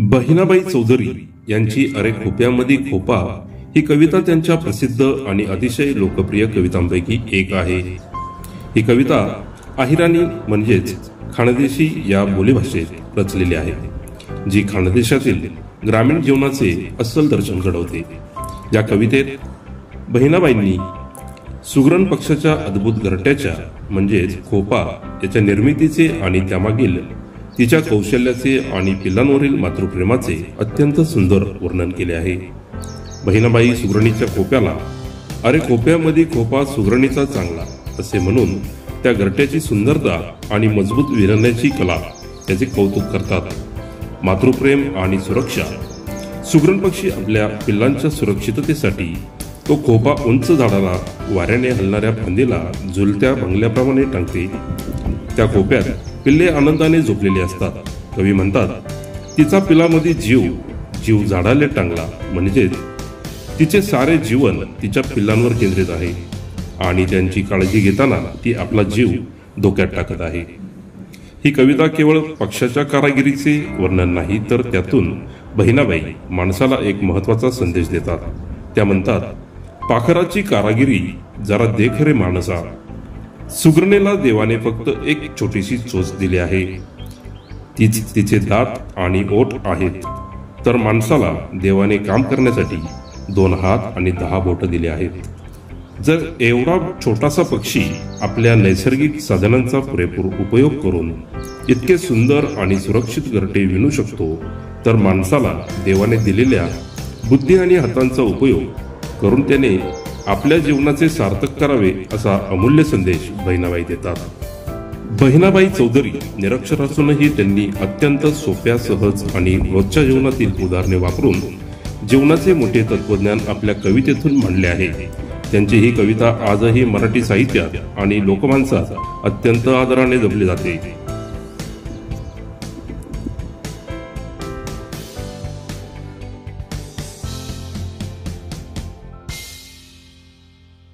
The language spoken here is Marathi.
बहिणाबाई चौधरी यांची अरे खोप्यामध्ये खोपा ही कविता त्यांच्या प्रसिद्ध आणि अतिशय लोकप्रिय कवितांपैकी एक आहे। ही कविता अहिराणी म्हणजेच खानदेशी या बोलीभाषेत रचलेली आहे, जी खानदेशातील ग्रामीण जीवनाचे अस्सल दर्शन घडवते। या कवितेत बहिणाबाईंनी सुगरण पक्षाच्या अद्भुत घरट्याच्या म्हणजेच खोपा याच्या निर्मितीचे आणि त्यामागील तिच्या कौशल्याचे आणि पिल्लांवरील मातृप्रेमाचे अत्यंत सुंदर वर्णन केले आहे। बहिणाबाई सुगरणीच्या खोप्याला अरे खोप्यामध्ये खोपा सुगरणीचा चांगला असे म्हणून त्या घरट्याची सुंदरता आणि मजबूत विणण्याची कला याचे कौतुक करतात। मातृप्रेम आणि सुरक्षा सुगरण पक्षी आपल्या पिल्लांच्या सुरक्षिततेसाठी तो खोपा उंच झाडाला वाऱ्याने हलणाऱ्या फांदीला झुलत्या बंगल्याप्रमाणे टांगते। त्या खोप्यात पिल्ले आनंदाने झोपलेली असतात। कवी म्हणतात, तिचा पिलामध्ये जीव झाडाले टांगला, म्हणजेच तिचे सारे जीवन तिच्या पिल्लांवर केंद्रित आहे आणि त्यांची काळजी घेताना ती आपला जीव धोक्यात टाकत आहे। ही कविता केवळ पक्षाच्या कारागिरीचे वर्णन नाही, तर त्यातून बहिणाबाई माणसाला एक महत्वाचा संदेश देतात। त्या म्हणतात, पाखराची कारागिरी जरा देख रे माणसा, सुगरणेला देवाने फक्त एक छोटीशी चोच दिली आहे, तीच तिचे दात आणि ओठ आहेत, तर माणसाला देवाने काम करण्यासाठी 2 हात आणि 10 बोट दिले आहेत। जर एवढा छोटासा पक्षी आपल्या नैसर्गिक साधनांचा पुरेपूर उपयोग करून इतके सुंदर आणि सुरक्षित घरटे विणू शकतो, तर माणसाला देवाने दिलेल्या बुद्धी आणि हातांचा उपयोग करून त्याने आपल्या जीवनाचे सार्थक करावे असा अमूल्य संदेश बहिणाबाई देतात। बहिणाबाई चौधरी निरक्षर असूनही त्यांनी अत्यंत सोप्या, सहज आणि रोजच्या जीवनातील उदाहरणे वापरून जीवनाचे मोठे तत्वज्ञान आपल्या कवितेतून मांडले आहे। त्यांची ही कविता आजही मराठी साहित्यात आणि लोकमानसात अत्यंत आदराने जपली जाते।